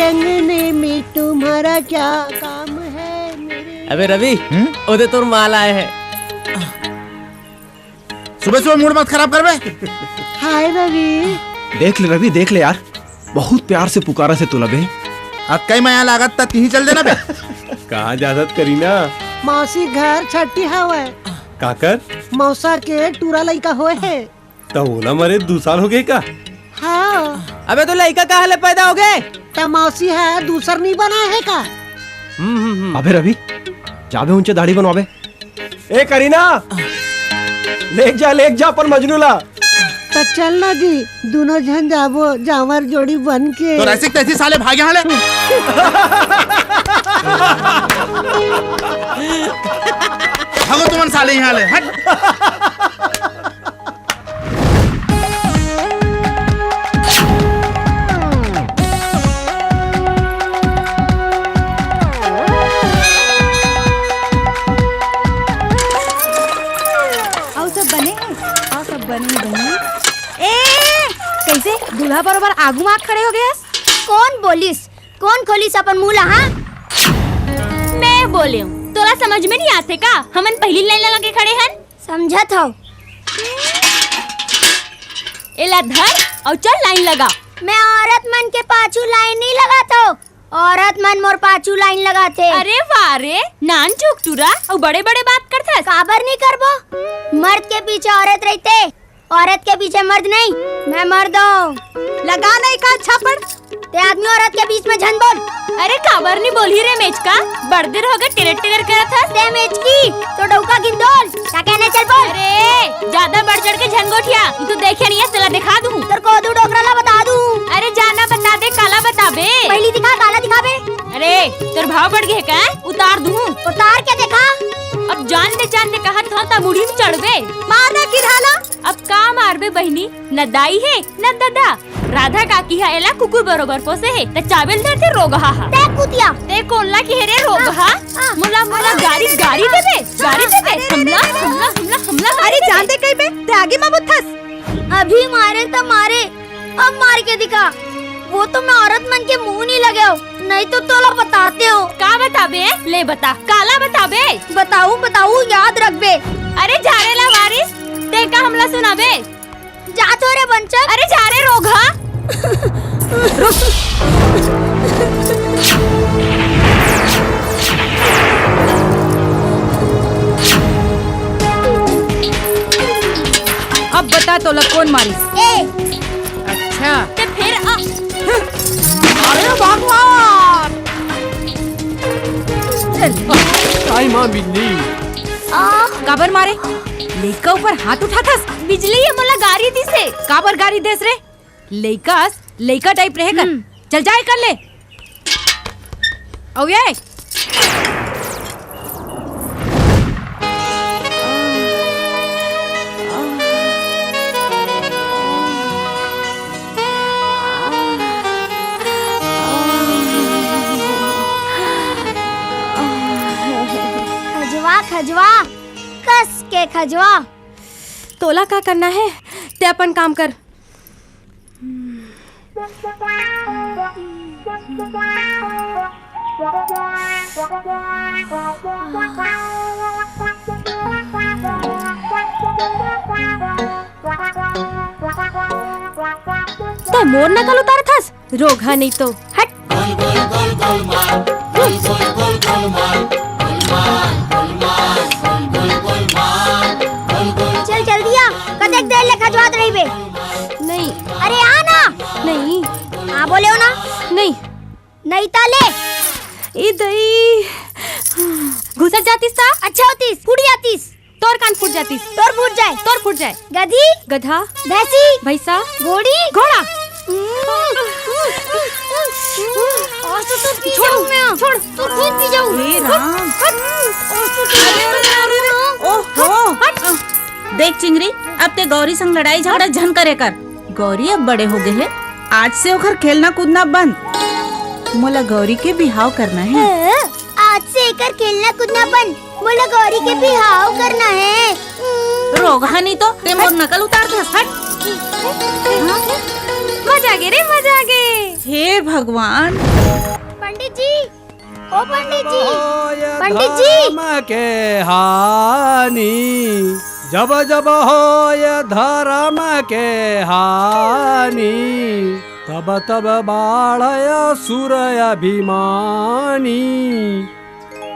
रेंगने में तुम्हारा क्या काम है मेरे। अबे रवि, ओदे तोर माल आए हैं। सुबह सुबह मूड मत खराब कर बे। हाय रवि। देख ले रवि, देख ले यार, बहुत प्यार से पुकारा से तुला बे। अब कई मैं यहाँ लागत तक ही चल देना बे। कहाँ जादत करी ना मौसी घर छठी हवा काकर मौसा के टूरा लइका होए है। तो ओला मरे 2 साल हो गए का। हाँ अबे तो लड़का कहाँ ले पैदा हो गए? तो मौसी है दूसर नहीं बना है का। अबे रवि, जाबे ऊंचे दाढ़ी बनवाबे। ए करीना, लेक जा अपन मजनू ला। तो चल ना जी, दोनों जन जाबो जावर जोड़ी बन के। तो ऐसे तैसी साले भागे हाले। भागो तुमन साले यहाँ ले, हट। कैसे दूल्हा बरोबर आगू माग खड़े हो गया? कौन बोलिस? कौन खोलिस अपन मुंह ला? हाँ मैं बोले हूँ, तोला समझ में नहीं आते का? हमन पहली लाइन लगा के खड़े हन। समझत हो? एला धर और चल लाइन लगा। मैं औरत मन के पाछू लाइन नहीं लगाता हूँ, औरत मन मोर पाछू लाइन लगाते। अरे वाह रे, नान चूक तुरा और बड़े बड़े बात करता। काबर नहीं करबो? मर्द के पीछे औरत रहते, औरत के पीछे मर्द नहीं। मैं मर्द हूँ। लगा नहीं का छापड़ ते आदमी औरत के बीच में झन बोल। अरे काबर नहीं बोली रे मेच का? बड़देर होगा टिरट टिरट करत हस। ते मेच की तो डौका गिंदोल क्या कहने चल बोल। अरे ज्यादा बढ़ चढ़ के झनगोठिया, तू देखे नहीं है, चला दिखा दूँ। तेरे को दू डोकरा ला बता दूँ। अरे जाना बता दे, काला बता बे। पहली दिखा, काला दिखाबे। अरे तेरे भाव बढ़ गए का? उतार दूँ। उतार के देखा। अब जान दे कहा था ता मुड़ी में चढ़बे। माना की ढाला। अब का मारबे बहनी, न दाई है न दादा। राधा काकी है एला कुकुर बरोबर पोसे है, त चावल धरते रोगहा हा। ते कुतिया ते कोनला की हेरे रोगहा। मुला गाड़ी देबे हमला। अरे जान दे कहीं पे ते आगे में बुथस। अभी मारे तो मारे, अब मार के दिखा। वो तो मैं औरत मन के मुंह नहीं लगे हो, नहीं तो तोला बताते हो। का बताबे? ले बता, काला बताबे। बताऊ याद रख बे। अरे झारेला वारिस, ते का हमला सुनाबे। जा तो रे बंचर। अरे जा रे रोगा। अब बता तो लग कौन मारिस? अच्छा ते फिर अरे भगवान, आई माँ बिल्ली। काबर मारे? लेका ऊपर हाथ उठाथस। बिजली ये मोला गाड़ी दी से। काबर गाड़ी देस रे? लेका टाइप रहे कर। चल जाए कर ले। ओ ये खजवा कस के खजवा। तोला का करना है? ते अपन काम कर। ते मोर नकल उतार थस, रोगा नहीं तो हट। चल जल्दी आ, कतेक देर ले खजवात रही बे। नहीं। अरे आ ना। नहीं। हाँ बोले हो ना। नहीं ताले इधई घुसक जातीस ता अच्छा होतीस, फूट जातीस। तोर कान फूट जातीस। तोर फूट जाए। गधी, गधा, भैंसी, भैंसा, घोड़ी, घोड़ा। और तो पी जाऊं मैं। छोड़, तू खुद पी जाऊं। हे राम। ओहो। देख चिंगरी, अब ते गौरी संग लड़ाई झगड़ा झन करे कर। गौरी अब बड़े हो गए हैं, आज से ओखर खेलना कूदना बंद। मोला गौरी के बिहाव करना है। आज से एकर खेलना कूदना बंद। मोला गौरी के बिहाव करना है। रोगा नहीं तो ते मोर नकल उतार दस। हट। मजा आ गए रे, मजा आ गए। हे भगवान। पंडित जी, ओ पंडित जी, पंडित जी। धर्म के हानि जब जब हो ये धर्म के हानि, तब तब बाढ़य सुर अभिमानी।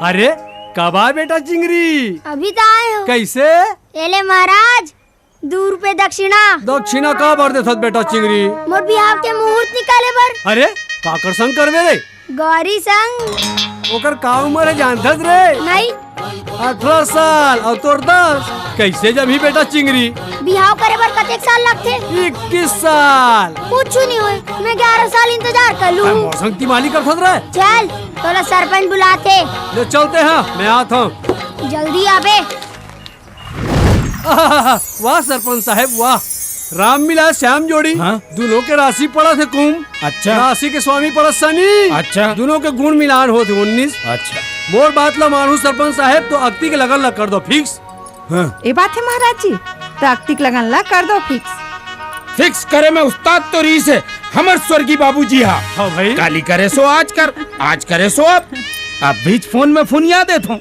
अरे कब आए बेटा चिंगरी? अभी तो आए हो। कैसे? एले महाराज, 2 रुपए दक्षिणा। दक्षिणा का भर देथत बेटा चिंगरी? मोर बिहाव के मुहूर्त निकाले बर। अरे काकर संग करबे रे? गौरी संग। ओकर का उम्र है जानथस रे? नहीं। 18 साल और तोर 10। कैसे जब ही बेटा चिंगरी? बिहाव करे बर कतेक साल लगथे? 21 साल। कुछ नहीं होए, मैं 11 साल इंतजार कर लूं। मौसम की मालिक कर रहा है। चल, तोला सरपंच बुलाते। ले चलते हैं, मैं आता हूँ। जल्दी आबे। वाह सरपंच साहब वाह, राम मिला श्याम जोड़ी। दोनों के राशि पड़ा थे कुंभ। अच्छा। राशि के स्वामी पड़ा शनि। अच्छा। दोनों के गुण मिलान होते 19। अच्छा। मोर बात ला मानू सरपंच साहब, तो अक्ति के लगन ला कर दो फिक्स। ये बात है महाराज जी, तो अक्तिक लगन ला कर दो फिक्स। फिक्स करे में उस्ताद तो रीस है हमर स्वर्गीय बाबूजी। हाँ भाई, काली करे सो आज कर, आज करे सो अब बीच फोन में फुनिया देता हूँ।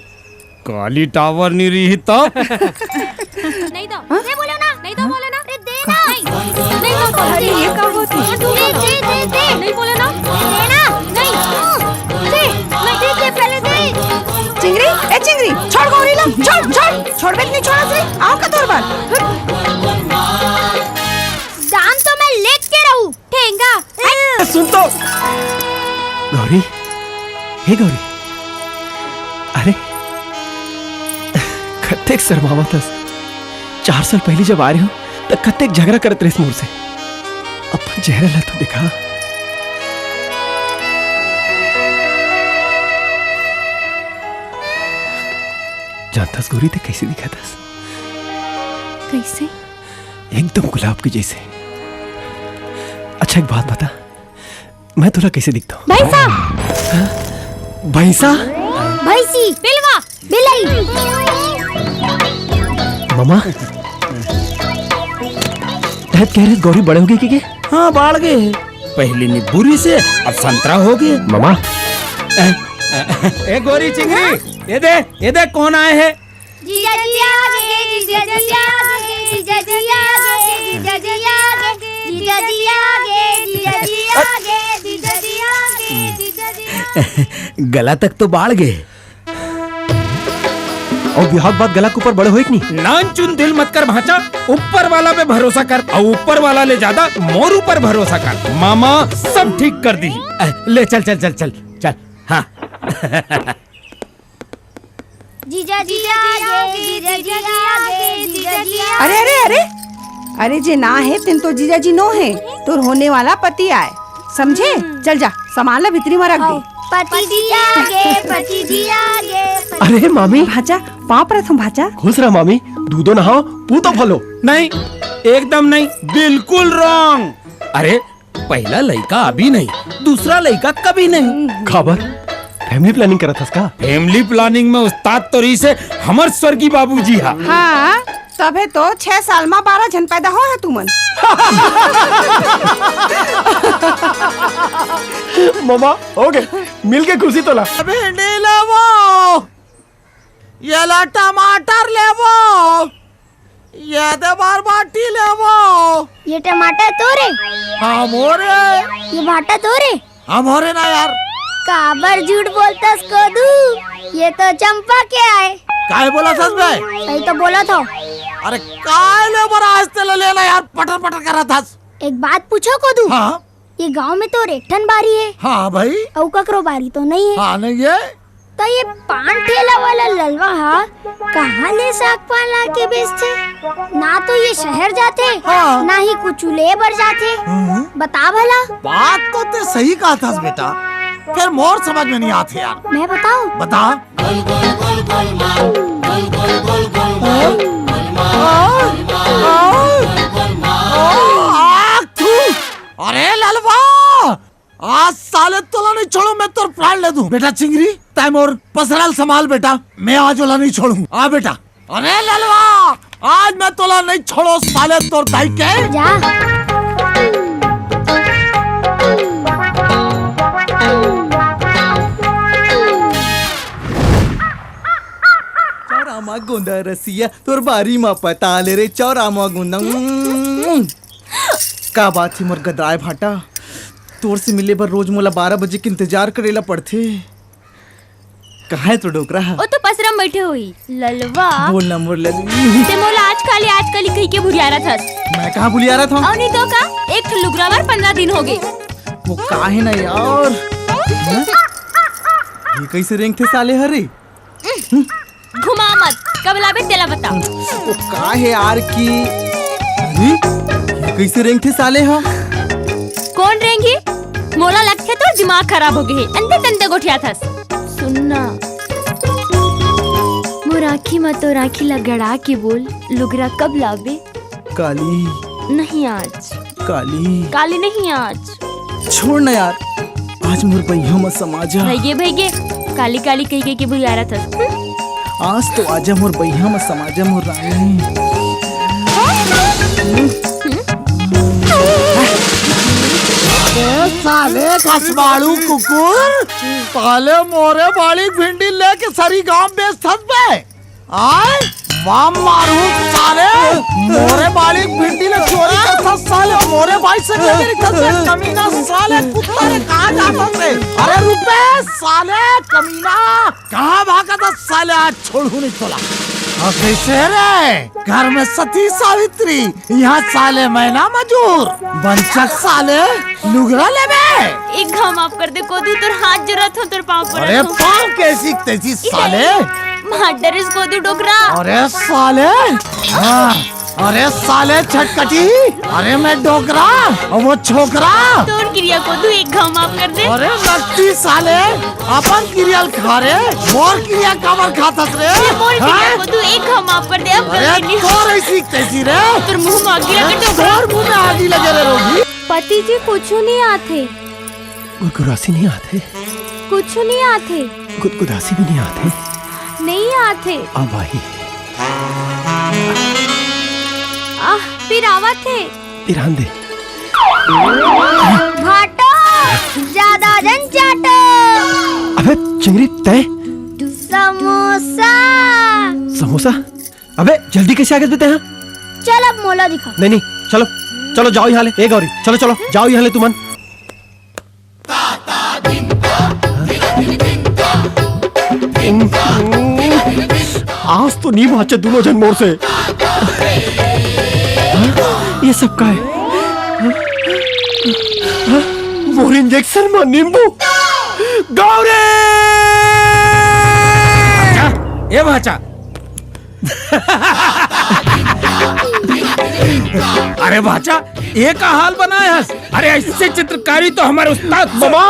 काली टावर नहीं रही तो नहीं दो, नहीं बोलो ना, नहीं दो बोलो ना, अरे दे ना, नहीं दो, अरे ये क्या होती? दे, नहीं बोलो ना, दे ना, नहीं, दे, पहले दे। चिंगरी, ए चिंगरी, छोड़ गौरी ला, छोड़ बेट नहीं छोड़ा से, आओ का तोर बात। दाम तो मैं लेट के रहूं। ठेंगा। सुन तो गौरी, हे गौरी, अरे कत्तेक शर्मावत हस। 4 साल पहले जब आ रहे हो तो कत्तेक झगड़ा करत रहे मोर से। अपन चेहरा ला तो दिखा। जानतास गौरी ते कैसे दिखा था? कैसे? एकदम गुलाब के जैसे। अच्छा एक बात बता, मैं तुला कैसे दिखता हूँ? भैंसा। भैंसा? भैंसी। बिलवा। बिलाई। मामा तहत कह रहे गौरी बड़े हो गए कि? हाँ बढ़ गए, पहले नींबूरी से अब संतरा हो गए। मामा ए गोरी चिंगरी, ये दे कौन आए हैं? जीजा जी आ गए, जीजा जी आ गए, जीजा जी आ गए, जीजा जी आ गए, जीजा जी आ गए, जीजा जी आ गए, जीजा जी आ गए, जीजा जी आ गए। गला तक तो बाढ़ गए। और बिहार बाद गला के ऊपर बड़े हुए कि नहीं? नान चुन दिल मत कर भाचा, ऊपर वाला पे भरोसा कर, और ऊपर वाला ले ज्यादा मोर ऊपर भरोसा कर। मामा सब ठीक कर दी। ले चल चल चल चल चल। हाँ जीजा जी आ गए, जीजा जी आ गए, जीजा जी आ अरे अरे अरे अरे जे ना है तिन तो जीजा जी नो है, तोर होने वाला पति आए, समझे? चल जा, सामान ला भीतरी में रख दे। पति जी आ गए, पति जी आ गए। अरे मामी, भाचा पाँव प्रथम भाचा। खुश रहा मामी, दूधो नहाओ पूतो फलो। नहीं, एकदम नहीं, बिल्कुल रॉन्ग। अरे पहला लड़का अभी नहीं, दूसरा लड़का कभी नहीं। खबर फैमिली प्लानिंग करा था का? फैमिली प्लानिंग में उस्ताद तो रही से हमर स्वर्गीय बाबूजी। हाँ तबे तो 6 साल में 12 जन पैदा हो है तुमन। मामा हो गए, मिल के खुशी तो ला। भिंडी लेवो, ये ला टमाटर लेवो, ये दे बरबटी लेवो। ये टमाटर तोरे? हाँ मोरे। ये भाटा तोरे? हम हो रहे ना यार। काबर झूठ बोलतस कोदू, ये तो चंपा के आए। काहे बोला सच में? सही तो बोला था। अरे काहे ले बड़ा आस्ते ले लेना यार, पटर पटर कर रहा था। एक बात पूछो कोदू। हाँ ये गांव में तो रेठन बारी है। हाँ भाई। और ककरो बारी तो नहीं है। हाँ नहीं है। तो ये पान ठेला वाला ललवा हा कहाँ ले साग पान ला के बेचते? ना तो ये शहर जाते, हाँ। ना ही कुछ लेबर जाते। बता भला। बात तो ते सही कहा था बेटा, फिर मोर समझ में नहीं आते यार। मैं बताऊं? बता। अरे ललवा, आज साले तोला नहीं छोड़ू, मैं तो प्राण ले दूं। बेटा चिंगरी टाइम और पसराल संभाल बेटा, मैं आज वाला नहीं छोड़ू। आ बेटा। अरे ललवा, आज मैं तोला नहीं छोड़ो साले तोर दाई के। जा। रामा गोंदा रसिया तोर बारी मा पता ले रे चौरामा गोंदा का बात थी मोर गदराय भाटा तोर से मिले बर रोज मोला 12 बजे के इंतजार करेला पड़थे कहाँ है तो डोकरा ओ तो पसरम बैठे हुई ललवा बोलना मोर लली ते मोला आजकल कही के भुलियारा थस मैं कहाँ भूलिया रहा था और नहीं तो का एक ठो लुगरावर 15 दिन हो गए वो काहे ना यार हाँ? ये कैसे रेंग थे साले हरे घुमा मत कब लाबे तेला बता वो काहे यार की अरे ये कैसे रेंग थे साले हा कौन रहेंगी मोला लगते तो दिमाग खराब हो गए अंते तंते गोठिया थस सुनना मोर आँखी में तो राखी लगड़ा के बोल लुगरा कब लावे काली नहीं आज काली काली नहीं आज छोड़ ना यार आज मोर भैया मत समाजा भैगे काली काली कही के बुलारा था आज तो आजा मोर भैया मत समाजा मोर रानी साले कसबाड़ू कुकुर साले मोरे बाड़ी भिंडी लेके सरी गांव बेच थस बे आय वाम मारू साले मोरे बाड़ी भिंडी ले चोरी करता साले मोरे भाई से मेरी कसम कमीना साले कुत्ता रे कहां जाता रे अरे रुपए साले कमीना कहां भागा था साले आज छोड़ू नहीं तोला और कैसे रे घर में सती सावित्री यहाँ साले मैना मजूर बंचक साले लुगरा ले बे एक घाव माफ कर दे कोदू तोर हाथ जरूरत हो तोर पाँव पर अरे पाँव कैसी तेजी साले माडरिस कोदू डोकरा अरे साले हाँ, अरे साले छटकटी अरे मैं डोकरा और वो छोकरा तोर क्रिया कोदू एक घाव माफ कर दे अरे नट्टी साले अपन क्रिया खा रे मोर क्रिया कामर खाता रे मोर क्रिया कोदू एक घाव माफ कर दे अब अरे गलती तोर ऐसी कैसी रे तोर मुंह में आगी लगे डोकरा तोर मुंह में आगी लगे रे रोगी पति जी कुछ नहीं आते गुदगुदासी नहीं आते कुछ नहीं आते गुदगुदासी भी नहीं आते नहीं आते अब आई फिर आवा थे ईरान दे घाटो ज्यादा जन चाटो अबे चिंगरी तय समोसा समोसा अबे जल्दी कैसे आगे देते हैं चल अब मोला दिखा नहीं नहीं चलो चलो जाओ यहाँ ले ए गौरी चलो चलो जाओ यहाँ ले तुमन आज तो नहीं भाचे दोनों जन मोर से ये सब का है मोर इंजेक्शन में नींबू गौरी ये भाचा अरे भाचा ये का हाल बनाया है अरे ऐसे चित्रकारी तो हमारे उस्ताद मामा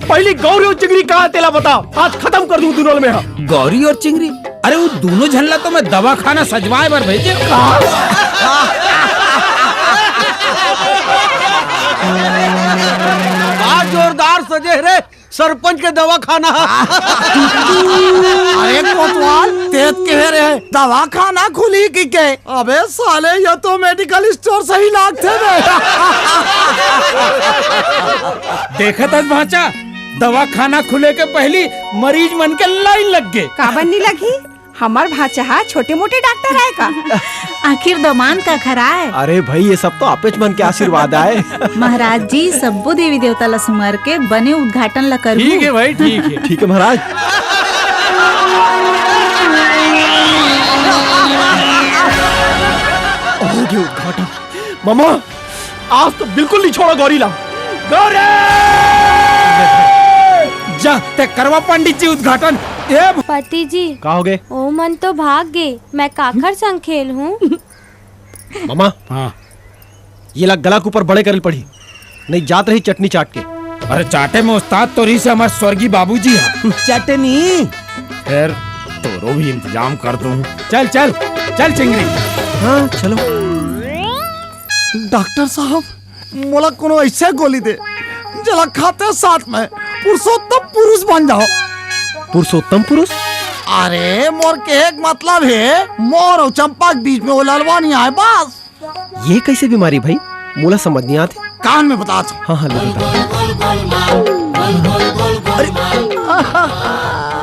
पहली गौरी और चिंगरी कहाँ तेला बता आज खत्म कर दूं दोनों में हाँ। गौरी और चिंगरी अरे वो दोनों झल्ला तो मैं दवाखाना सजवाए बार भेजे जोरदार सजे रे सरपंच के दवाखाना अरे कोतवाल तेज कह रहे दवाखाना खुली की के अबे साले ये तो मेडिकल स्टोर सही लागते देखा था भाचा दवाखाना खुले के पहली मरीज मन के लाइन लग गए का बननी लगी हमार भाचा छोटे मोटे डॉक्टर है का आखिर दमान का खरा है अरे भाई ये सब तो आपेच मन के आशीर्वाद आए महाराज जी सबो देवी देवता ला सुमर के बने उद्घाटन ला करू ठीक है भाई ठीक है ठीक है महाराज हो गया उद्घाटन मामा आज तो बिल्कुल नहीं छोड़ा गौरी ला गौरी जा ते करवा पंडित जी उद्घाटन पति जी कहाँ हो गए ओ मन तो भाग गए मैं काखर संग खेल हूँ मामा हाँ ये ला गला के ऊपर बड़े करल पड़ी नहीं जात रही चटनी चाट के अरे चाटे में उस्ताद तो रही से हमारे स्वर्गीय बाबूजी है चटनी फिर तोरो भी इंतजाम कर दूं चल चल चल चिंगरी हाँ चलो डॉक्टर साहब मोला कोनो ऐसे गोली दे जला खाते साथ में पुरुषोत्तम पुरुष बन जाओ पुरुषोत्तम पुरुष अरे मोर के एक मतलब है मोर और चंपा के बीच में वो ललवानी है बस ये कैसे बीमारी भाई मोला समझ नहीं आती कान में बता हाँ हाँ ले अरे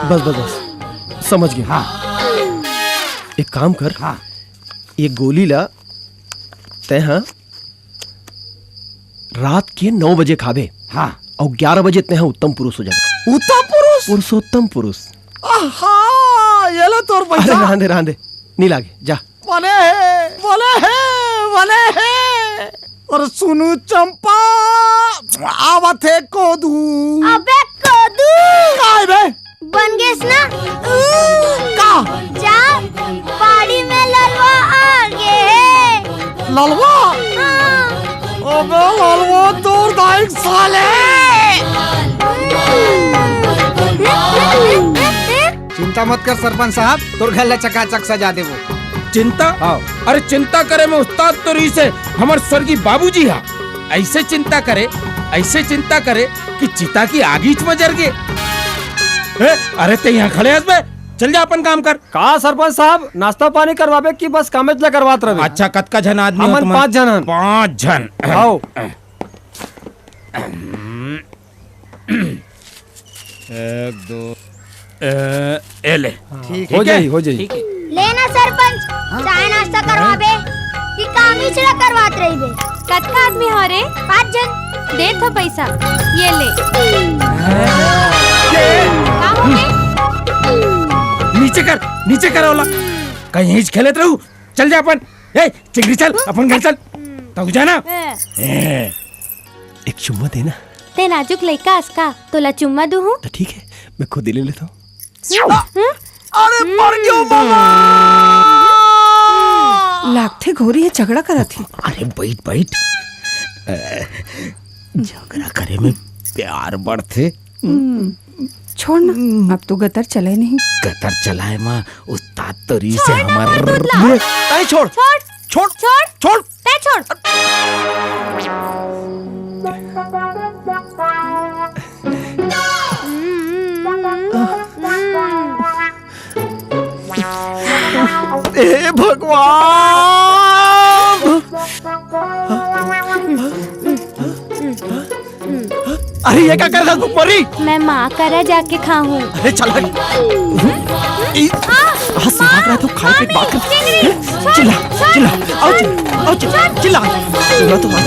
बस बस बस समझ गया हाँ एक काम कर, हाँ ये गोली ला तय, हाँ रात के 9 बजे खाबे, हाँ और 11 बजे तय उत्तम पुरुष हो जाए। उत्तम पुरुष, पुरुषोत्तम पुरुष। आहा, ये लो तोर अरे पैसा। रहने नहीं लागे, जा। बने है और सुनु चंपा आवत है कोदू। अबे कोदू काय बे बन गेस ना का जा पहाड़ी में ललवा आ गए। ललवा, हाँ। अबे ललवा तोर दाइक साले। चिंता मत कर सरपंच साहब, तोर घर ला चकाचक सजा देबो। चिंता? अरे चिंता करे में उस्ताद तो रही से हमार स्वर्गीय बाबूजी हा। ऐसे चिंता करे कि चिता की आगीच में जर गए। अरे ते यहाँ खड़े हस बे, चल जा अपन काम कर। का सरपंच साहब नाश्ता पानी करवाबे की बस कामेज ला करवात रहे? अच्छा कत का जन आदमी हमन 5 जन। 5 जन आओ। एक दो ले हो जाई। लेना सरपंच चाय नाश्ता करवाबे कि काम ही चला करवात रही बे? कतका आदमी हो रे? 5 जन। दे तो पैसा, ये ले। का हो गए? नीचे कर ओला, कहीं हिच खेलत रहू। चल जा अपन, ए चिंगरी चल अपन घर चल। तो जाना एक चुम्मा देना। ते नाजुक लइका असका तोला चुम्मा दूँ? तो ठीक है, मैं खुद ही ले लेता हूँ। अरे मर गयो बाबा। लागते घोरी है झगड़ा करा थी। अरे बैठ झगड़ा करे में प्यार बढ़ते। छोड़ ना, अब तो गतर चले नहीं। गतर चलाए माँ उस्ताद तरी से हमार छोड़ छोड़ छोड़ छोड़ ते छोड़। हे भगवान, अरे ये क्या कर रहा तू परी? मैं माँ करा जाके खाऊं। अरे चल भाग रहा तो खाए पे बात कर। चिल्ला चिल्ला तो बात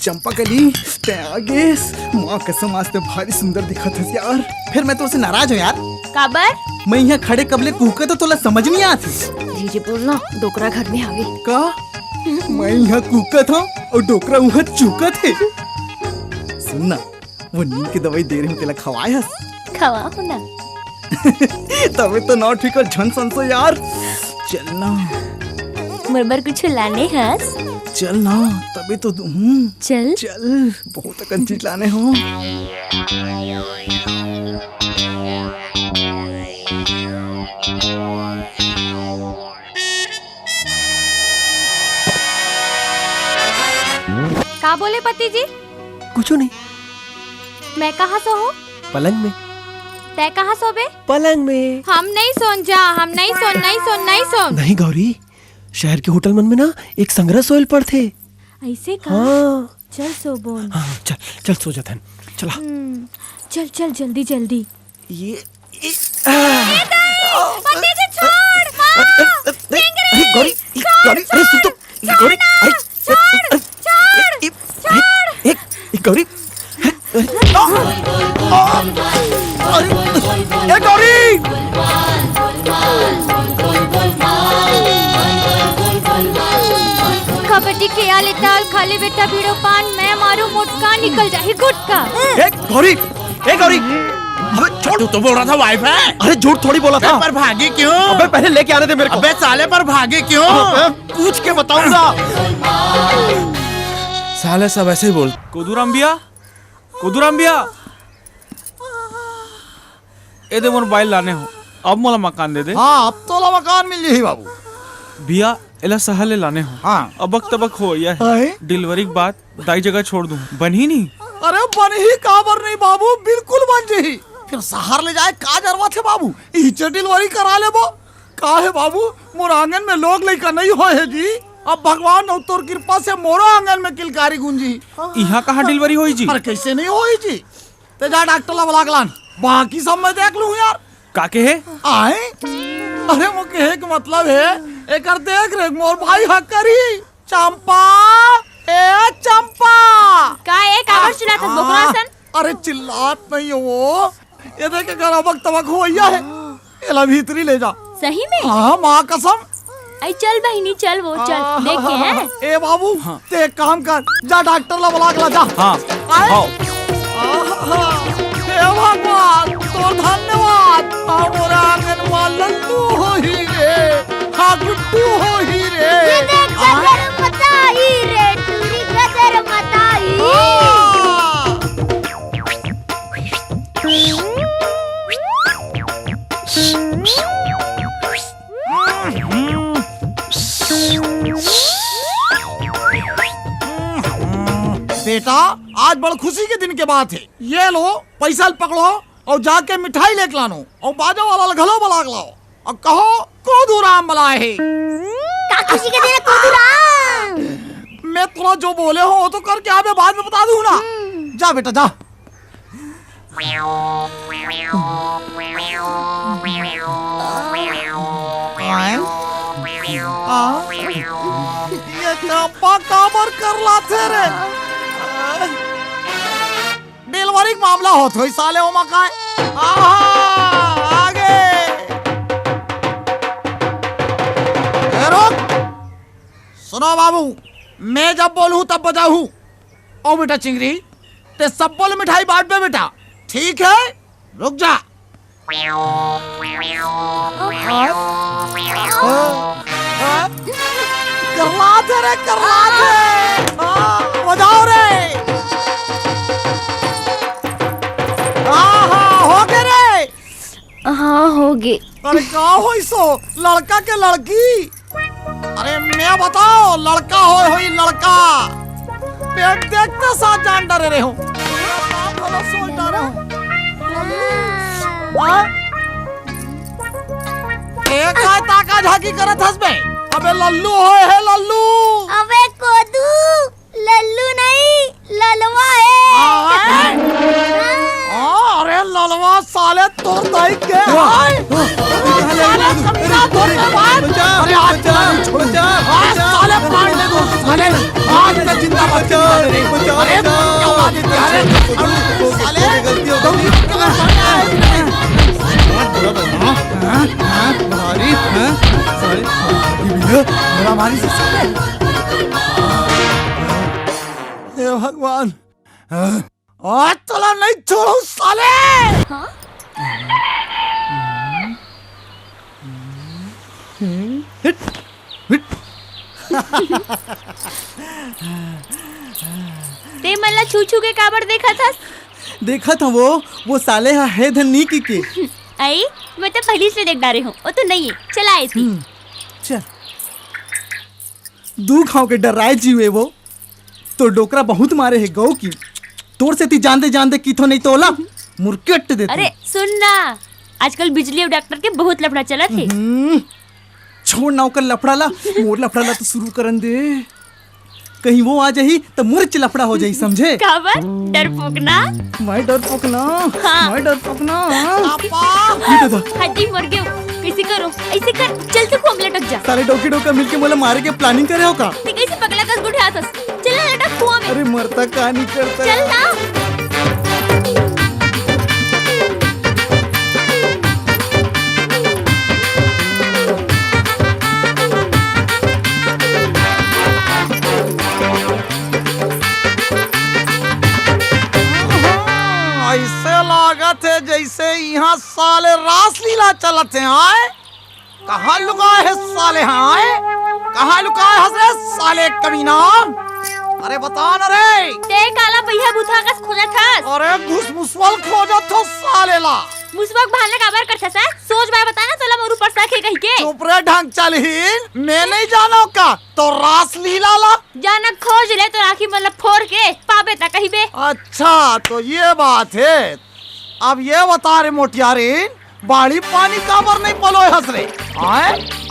चंपा कली ते आगे माँ कसम आज तो भारी सुंदर दिखत है यार। फिर मैं तो उससे नाराज हूँ यार। काबर? मैं यहाँ खड़े कबले कुहके तो तोला समझ नहीं आती। धीरे बोलना, डोकरा घर में आवे। का मैं यहाँ कुहकत हूँ और डोकरा वहाँ चुकत है। सुनना, वो नींद की दवाई दे रही हूँ, तेला खवाए हस? खवाओ ना। तबे तो ना ठीक और झन संसो यार। चलना मरबर कुछ लाने हस? चल ना, तबे तो चल चल, बहुत अकन चीज लाने हो। का बोले पति जी? कुछ नहीं। मैं कहाँ सो हूँ? पलंग में। तै कहाँ सोबे? पलंग में। हम नहीं सोन जा, हम नहीं सोन। नहीं गौरी, शहर के होटल मन में ना एक संग्रह सोयल पर थे। ऐसे का? हाँ। चल सो बोन। हाँ चल सो जाते हैं। चला। चल जल्दी। ये पति जी छोड़, माँ! अरे गौरी, अरे सुन तो, गौरी, एक गौरी, कबड्डी के आले ताल खाली बेटा भीड़ो पान, मैं मारू मुटका निकल जाही गुटका। गौरी, अबे छोड़। तू तो बोल रहा था वाइफ है। अरे झूठ थोड़ी बोला था। पर भागी क्यों? अबे पहले लेके आने दे मेरे को। अबे साले पर भागी क्यों? अबे पूछ के बताऊंगा। साले सब ऐसे ही बोल। कोदूराम भैया, कोदूराम भैया, ए दे मोबाइल लाने हो, अब मोला मकान दे दे। हाँ अब तो ला मकान मिल जाही बाबू। भैया एला सहले लाने हो। हाँ अबक तबक हो या अरे डिलीवरी के बाद दाई जगह छोड़ दूं, बन ही नहीं। अरे बन ही काबर नहीं बाबू, बिल्कुल बन जाही। फिर शहर ले जाए का जरूरत है बाबू, इचे डिलीवरी करा ले बो। का है बाबू, मोर आंगन में लोग लइका नहीं हो है जी। अब भगवान और तोर कृपा से मोरो आंगन में किलकारी गुंजी। यहाँ कहाँ डिलीवरी होई जी? अरे कैसे नहीं होई जी, ते जा डॉक्टर ला बुला के लान, बाकी सब मैं देख लूं यार। काके है? आए अरे वो कहे के मतलब है एकर देख रे मोर भाई हक करी। चंपा ए चंपा, का एक आवाज सुनात बोकरा सन। अरे चिल्लात नहीं हो वो, ये देख घर अबक तबक होइया है। एला भीतरी ले जा। सही में? हाँ माँ कसम। आई चल बहिनी चल, वो चल देखे हैं। ए बाबू ते एक काम कर, जा डॉक्टर ला बुला के ला जा। हाँ आओ। हे भगवान तोर धन्यवाद। मोरे आंगन में लल्लू हो ही रे, हाँ गुड्डू हो ही रे। गदर मताई रे, टूरी गदर मताई। बेटा आज बड़ खुशी के दिन के बात है। ये लो पैसा पकड़ो और जाके मिठाई लेके लानो और बाजा वाला घलो बुला के लाओ और कहो कोदूराम बुलाए है। का खुशी के दिन है कोदूराम? मैं थोड़ा जो बोले हो वो तो करके आवे, बाद में बता दूं ना। जा बेटा जा। ये चंपा काबर कर लाते रे। डिलीवरी का मामला होत होई साले ओ मकाए। आगे रुक, सुनो बाबू, मैं जब बोलूं तब बजाऊं। ओ बेटा चिंगरी, ते सब बोल मिठाई बांट दे बेटा, ठीक है? रुक जा। करलाते रे करलाते, बजाओ रे। हो गए रे। हाँ हो गए। अरे का हो इसो, लड़का के लड़की? अरे मैं बताओ, लड़का होई लड़का। पेट देखते साथ जान डरे रहे हो। सोच डरे हो। एक काय ताका झाकी करत हंस बे। अबे लल्लू होए है लल्लू। अबे कोदू, लल्लू नहीं ललवा है। अरे ललवा साले तोर दाई के। अरे आज साले प्राण ले दो साले, आज का जिंदा बचा रे। अरे क्या बात है साले, भारी है साले, मेरा भारी से साले। हे भगवान, आज तला नहीं छोड़ू साले। हाँ? ते मला छू छू के काबर देखा था? देखा था वो साले है धन्नी की के। आई मैं तो पहले से देख डारे हूँ, वो तो नहीं है, चला आई थी। चल दू खाओ के डराए जीवे वो तो डोकरा बहुत मारे है गौ की। तोर से ती जानते की तो नहीं तोला मुरकेट देते। अरे सुन ना, आजकल बिजली और डॉक्टर के बहुत लफड़ा चला थे। छोड़ ना कर लफड़ा ला, मोर लफड़ा ला तो शुरू करन दे। कहीं वो आ जाही तो मुर्च लफड़ा हो जाही, समझे? काबर डरपोक ना? मैं डरपोक ना। हाँ। मैं डरपोक ना। हड्डी मर गयो, कैसे करो? ऐसे कर, चल तू कुआं में लटक जा। सारे डोके डोका मिलके मोला मारे के प्लानिंग करे हो का? ते कैसे पगला कस गुठे आतस? चल ना लटक कुआं में। अरे मरता का नहीं करता। चल ना। ऐसे लागत है जैसे यहाँ साले रासलीला चलते हैं। आए कहाँ लुकाए है साले? आए कहाँ लुकाए हसरे साले कमीना? अरे बता न रे। ते काला पहिया बुथा कस खोजत हस। अरे घुस मुसवल खोजत हो साले ला। मुसबक भालने काबर करथस? सोच बाय बता ना तोला मोरू परसा के कहि के। चुप रे ढंग चलहीन। मैं नहीं जानो का तो रासलीला ला जाना खोज ले तो राखी मतलब फोड़ के पाबे ता कहिबे। अच्छा तो ये बात है। अब ये बता रे मोटियारीन, बाड़ी पानी काबर नहीं पलो हंस रे? आए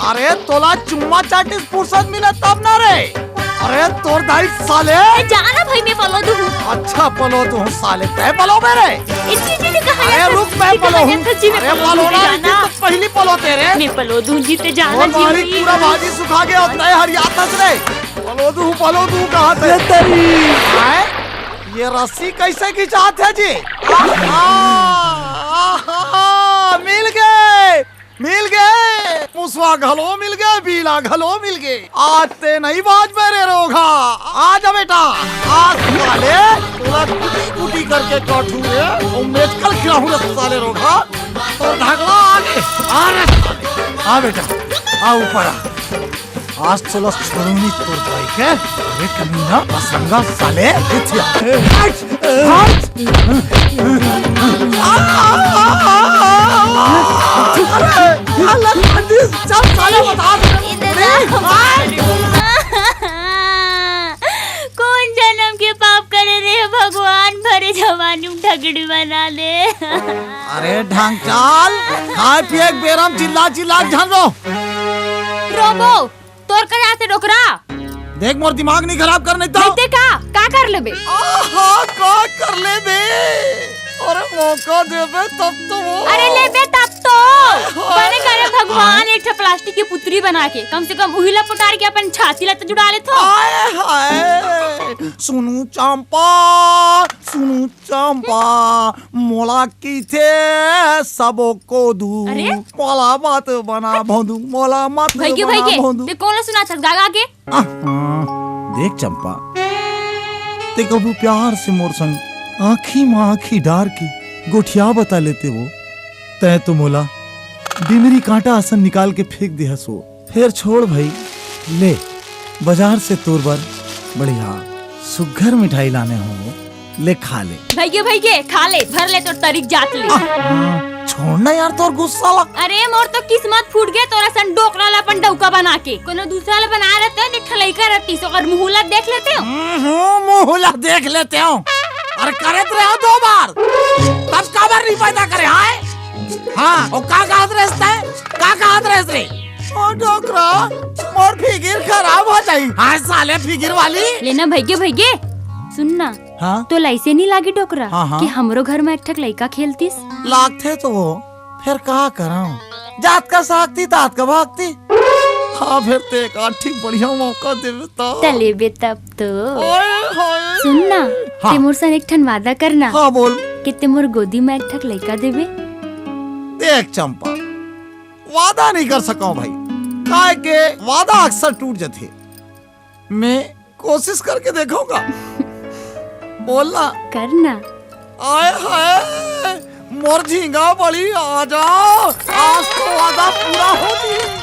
अरे तोला चुम्मा चाटी फुर्सत मिले तब ना रे। अरे तोर दाई साले जाना भाई मैं पलो दूं। अच्छा पलो तू साले तय पलो मेरे। इतनी चीजें कहा अरे रुक मैं पलो हूँ। अरे पलो ना तो पहली पलो तेरे। मैं पलो दूं जीते जाना और बाड़ी पूरा भाजी सुखा के और तय हरियात हंस रे। पलो दूं कहाँ थे तेरी? आए ये रस्सी कैसे खिंचाते है जी? मिल गए मुसवा घलो मिल गए, बीला घलो मिल गए। आज ते नहीं बाज मेरे रोगा। आ जा बेटा आज साले तोला कुटी करके काटू रे और मेचकल खिलाऊं रे साले रोगा। तो ढगला आगे आ रे साले। आ बेटा आ ऊपर आ। आज तोला छोड़ूंगी तोर भाई के। अरे कमीना असंगा साले इथिया कौन जन्म के पाप करे रे भगवान, भरे जवानी ठगड़ी बना दे। अरे ढंग चाल खाए पिए बेरम चिल्ला झन रोबो तोर कर आते डोकरा। देख मोर दिमाग नहीं खराब करने तो। देख का कर लेबे? आहा का कर लेबे? अरे मौका देबे तब तो। अरे लेबे तब तो बने करे भगवान एक प्लास्टिक की पुतरी बना के कम से कम उहिला पुटार के अपन छाती ला तो जुड़ा ले थो। आए हाय सुनु चंपा मोला की थे सबो को दू। अरे? मोला मत बना भोंदू मोला मत भाई के ते कौन सुना छस गागा के? देख चंपा ते कबू प्यार से मोर संग आँखी में आँखी डार के गोठिया बता लेते वो। तय तो मोला डिमरी कांटा आसन निकाल के फेंक दे हसो। फिर छोड़ भाई ले बाजार से तोर बार बढ़िया सुघर मिठाई लाने हो ले खा ले। भाई के खा ले भर ले तो तरीक जात ले। छोड़ना यार तोर गुस्सा लग। अरे मोर तो किस्मत फूट गए तोरा सन डोकरा ला अपन डौका बना के। कोनो दूसरा ला बना रहते हो देख लइका रहती सो कर मुहला देख लेते हो। मुहला देख लेते हो। अरे करत रहे हो 2 बार तब काबर नहीं पैदा करे? हाँ और का कहत रहते रे? ओ डोकरा मोर फिगर खराब हो जाई। हाँ साले फिगर वाली लेना भैगे सुनना। हाँ तो लाइसे नहीं लागी डोकरा हाँ। कि हमरो घर में एक ठक लइका खेलतीस लागते तो वो फिर कहा कराऊं? जात का सागती तात का भागती। हाँ फिर ते एक ठीक बढ़िया मौका देवे तो तलेबे तब तो। हाय सुनना हाँ। ते मोर सन एक ठन वादा करना। हाँ बोल। कि ते मोर गोदी में एक ठक लइका देबे। देख चंपा वादा नहीं कर सका भाई काहे के वादा अक्सर टूट जाते। मैं कोशिश करके देखूंगा। बोलना करना। आए हाय मोर झींगा बड़ी आ जाओ आज तो वादा पूरा होती है।